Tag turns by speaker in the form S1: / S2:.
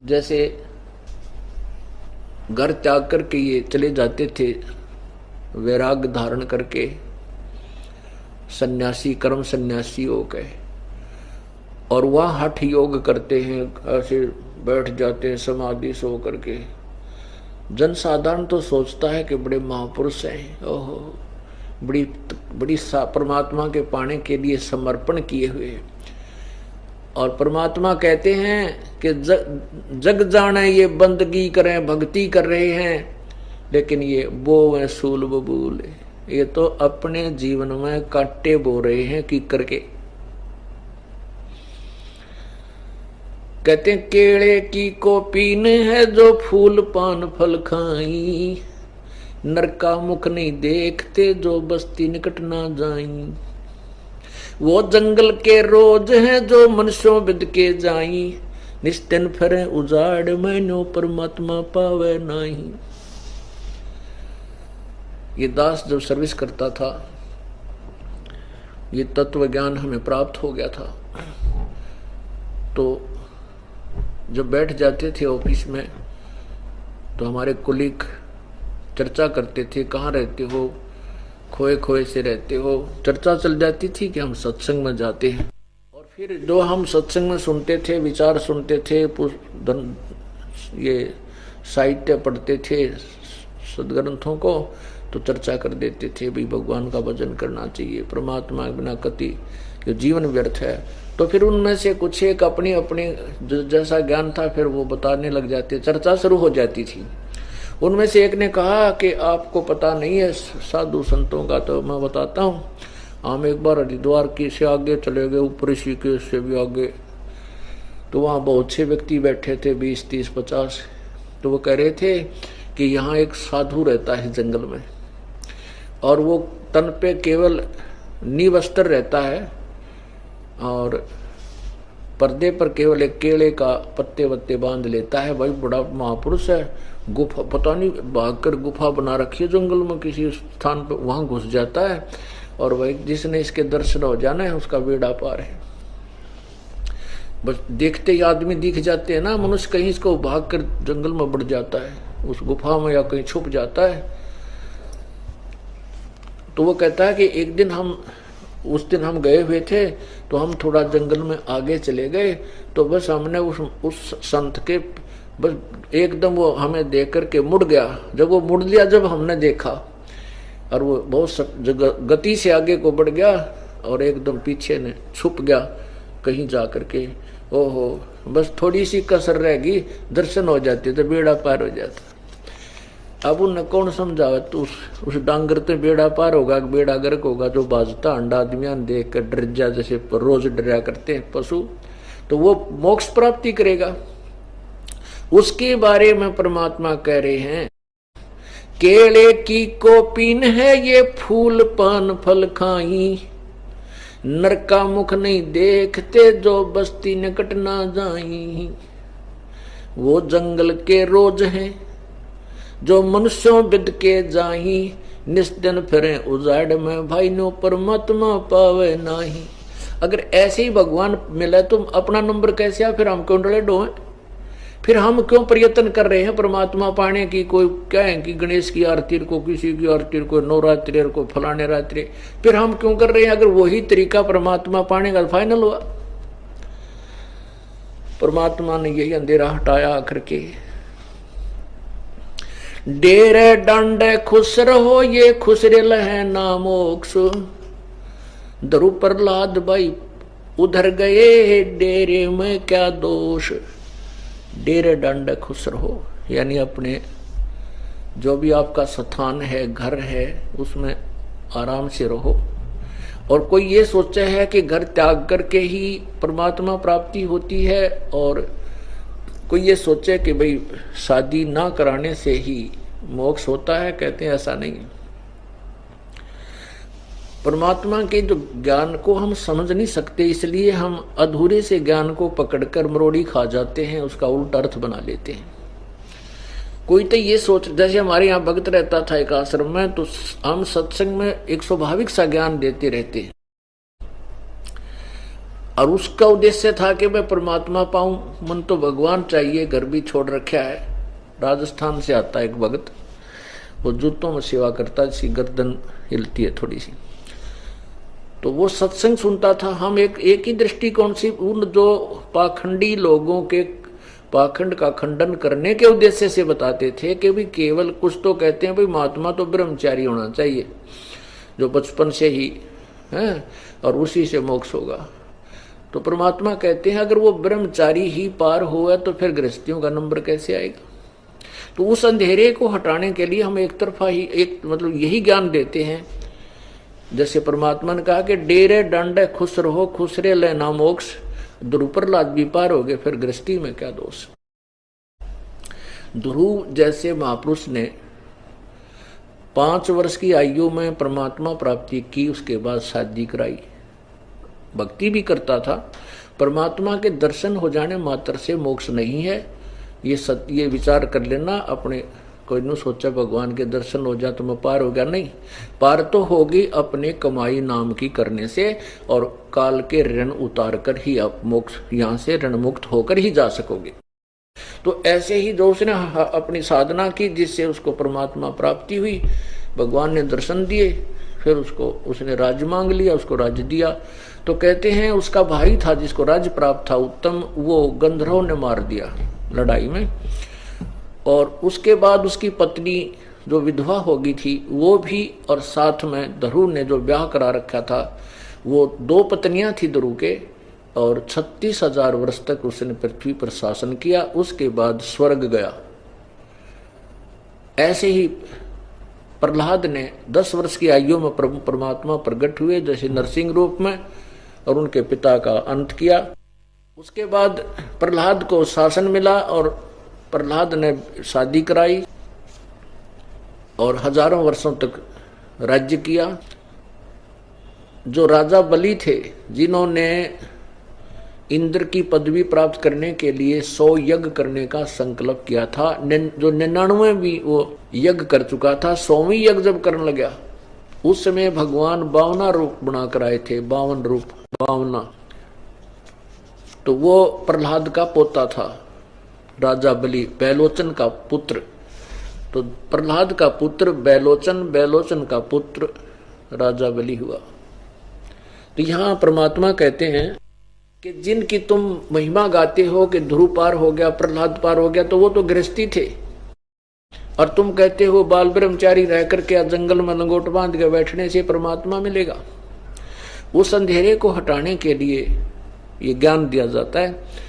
S1: जैसे घर त्याग करके ये चले जाते थे वैराग्य धारण करके, सन्यासी कर्म सन्यासी हो गए और वह हठ योग करते हैं, ऐसे बैठ जाते हैं समाधि सो करके। जनसाधारण तो सोचता है कि बड़े महापुरुष हैं, ओहो बड़ी बड़ी परमात्मा के पाने के लिए समर्पण किए हुए। और परमात्मा कहते हैं कि जग जाने ये बंदगी करें, भक्ति कर रहे हैं, लेकिन ये बोवें सूल बबूल, ये तो अपने जीवन में कांटे बो रहे हैं कि करके। कहते हैं केले की को पीने है जो फूल पान फल खाई, नरका मुख नहीं देखते जो बस्ती निकट ना जाई। वो जंगल के रोज हैं जो मनुष्यों बिद के जाई, निस्तिन फिरे उजाड़ मैनो परमात्मा पावे नहीं। ये दास जब सर्विस करता था, ये तत्व ज्ञान हमें प्राप्त हो गया था, तो जब बैठ जाते थे ऑफिस में तो हमारे कुलीग चर्चा करते थे, कहाँ रहते हो, खोए खोए से रहते हो। चर्चा चल जाती थी कि हम सत्संग में जाते हैं, और फिर जो हम सत्संग में सुनते थे, विचार सुनते थे, ये साहित्य पढ़ते थे सदग्रंथों को, तो चर्चा कर देते थे भाई भगवान का भजन करना चाहिए, परमात्मा के बिना कति जीवन व्यर्थ है। तो फिर उनमें से कुछ एक अपनी अपनी जैसा ज्ञान था फिर वो बताने लग जाते, चर्चा शुरू हो जाती थी। उनमें से एक ने कहा कि आपको पता नहीं है साधु संतों का, तो मैं बताता हूँ। हम एक बार हरिद्वार की से आगे चले गए, ऊपर ऋषिकेश से भी आगे, तो वहाँ बहुत से व्यक्ति बैठे थे, 20, 30, 50। तो वो कह रहे थे कि यहाँ एक साधु रहता है जंगल में, और वो तन पे केवल निवस्त्र रहता है और पर्दे पर केवल एक केले का पत्ते वत्ते बांध लेता है। भाई बड़ा महापुरुष है, गुफा पता नहीं भागकर गुफा बना रखी है जंगल में किसी स्थान पर, वहां घुस जाता है, और वही जिसने इसके दर्शन हो जाना है उसका बेड़ा पार है। बस देखते ही आदमी दिख जाते हैं ना, मनुष्य कहीं इसको भागकर जंगल में बढ़ जाता है, उस गुफा में या कहीं छुप जाता है। तो वो कहता है कि एक दिन उस दिन हम गए हुए थे, तो हम थोड़ा जंगल में आगे चले गए, तो बस हमने उस संत के बस एकदम वो हमें देख करके मुड़ गया। जब वो मुड़ लिया, जब हमने देखा, और वो बहुत गति से आगे को बढ़ गया और एकदम पीछे ने छुप गया कहीं जा करके। ओहो बस थोड़ी सी कसर रहेगी, दर्शन हो जाते तो बेड़ा पार हो जाता। अब उन्हें कौन समझावे, तो उस डांगर तो बेड़ा पार होगा, बेड़ा गर्क होगा। जो बाजता अंडा आदमियां देख कर डर जा, जैसे रोज डरा करते हैं पशु, तो वो मोक्ष प्राप्ति करेगा। उसके बारे में परमात्मा कह रहे हैं केले की को पीन है ये फूल पान फल खाई, नरका मुख नहीं देखते जो बस्ती निकट ना जाई। वो जंगल के रोज हैं जो मनुष्यों बिद के जाही, निस्दिन फिरे उजाड़ में भाई नो परमात्मा पावे नाही। अगर ऐसे ही भगवान मिले तो अपना नंबर कैसे आ, फिर हम क्यों डले डोए, फिर हम क्यों प्रयत्न कर रहे हैं परमात्मा पाने की। कोई कहें कि गणेश की आरती को, किसी की आरती को, नवरात्रि को, फलाने रात्रि, फिर हम क्यों कर रहे हैं अगर वही तरीका परमात्मा पाने का फाइनल हुआ। परमात्मा ने यही अंधेरा हटाया आखिर के। डेरे डंडे खुश रहो ये खुसरेल है नामोक्ष, दरु प्रहलाद भाई उधर गए डेरे में क्या दोष। डेरे डंडे खुश रहो, यानी अपने जो भी आपका स्थान है, घर है, उसमें आराम से रहो। और कोई ये सोचा है कि घर त्याग करके ही परमात्मा प्राप्ति होती है, और कोई ये सोचे कि भाई शादी ना कराने से ही मोक्ष होता है, कहते हैं ऐसा नहीं। परमात्मा के जो ज्ञान को हम समझ नहीं सकते, इसलिए हम अधूरे से ज्ञान को पकड़कर मरोड़ी खा जाते हैं, उसका उल्टा अर्थ बना लेते हैं। कोई तो ये सोच, जैसे हमारे यहाँ भक्त रहता था एक आश्रम में, तो हम सत्संग में एक स्वाभाविक सा ज्ञान देते रहते, और उसका उद्देश्य था कि मैं परमात्मा पाऊं। मन तो भगवान चाहिए, घर भी छोड़ रखा है। राजस्थान से आता है एक भगत, वो जूतों में सेवा करता है, जिसकी गर्दन हिलती है थोड़ी सी। तो वो सत्संग सुनता था। हम एक ही दृष्टिकोण से उन जो पाखंडी लोगों के पाखंड का खंडन करने के उद्देश्य से बताते थे कि भी केवल कुछ तो कहते हैं भाई महात्मा तो ब्रह्मचारी होना चाहिए, जो बचपन से ही है और उसी से मोक्ष होगा। तो परमात्मा कहते हैं अगर वो ब्रह्मचारी ही पार हुआ तो फिर गृहस्थियों का नंबर कैसे आएगा। तो उस अंधेरे को हटाने के लिए हम एक तरफा ही मतलब यही ज्ञान देते हैं। जैसे परमात्मा ने कहा कि डेरे डंडे खुश रहो, खुश रे लेना मोक्ष, ध्रुव प्रहलाद भी पार हो गए, फिर गृहस्थी में क्या दोष। ध्रुव जैसे महापुरुष ने 5 वर्ष की आयु में परमात्मा प्राप्ति की, उसके बाद शादी कराई, भक्ति भी करता था। परमात्मा के दर्शन हो जाने मात्र से मोक्ष नहीं है, ये विचार कर लेना अपने। कोई न सोचा भगवान के दर्शन हो जाए तो मैं पार हो गया, नहीं, पार तो होगी अपने कमाई नाम की करने से, और काल के ऋण उतार कर ही आप मोक्ष, यहाँ से ऋण मुक्त होकर ही जा सकोगे। तो ऐसे ही जो उसने अपनी साधना की, जिससे उसको परमात्मा प्राप्ति हुई, भगवान ने दर्शन दिए, फिर उसने राज्य मांग लिया, उसको राज्य दिया। तो कहते हैं उसका भाई था जिसको राज्य प्राप्त था उत्तम, वो गंधर्व ने मार दिया लड़ाई में। और उसके बाद उसकी पत्नी जो विधवा हो गई थी वो भी, और साथ में ध्रुव ने जो ब्याह करा रखा था, वो 2 पत्नियां थी ध्रुव के, और 36,000 वर्ष तक उसने पृथ्वी पर शासन किया। उसके बाद स्वर्ग गया। ऐसे ही प्रहलाद ने 10 वर्ष की आयु में परमात्मा प्रकट हुए जैसे नरसिंह रूप में, और उनके पिता का अंत किया। उसके बाद प्रहलाद को शासन मिला और प्रहलाद ने शादी कराई और हजारों वर्षों तक राज्य किया। जो राजा बलि थे, जिन्होंने इंद्र की पदवी प्राप्त करने के लिए 100 यज्ञ करने का संकल्प किया था, जो 99 भी वो यज्ञ कर चुका था, 100वीं यज्ञ जब करने लगा, उस समय भगवान 52 रूप बनाकर आए थे, 52 रूप, 52। तो वो प्रहलाद का पोता था, राजा बलि, बैलोचन का पुत्र। तो प्रहलाद का पुत्र बैलोचन, बैलोचन का पुत्र राजा बलि हुआ। तो यहाँ परमात्मा कहते हैं कि जिनकी तुम महिमा गाते हो कि ध्रुव पार हो गया, प्रहलाद पार हो गया, तो वो तो गृहस्थी थे, और तुम कहते हो बाल ब्रह्मचारी रह करके जंगल में लंगोट बांध के बैठने से परमात्मा मिलेगा। उस अंधेरे को हटाने के लिए ये ज्ञान दिया जाता है।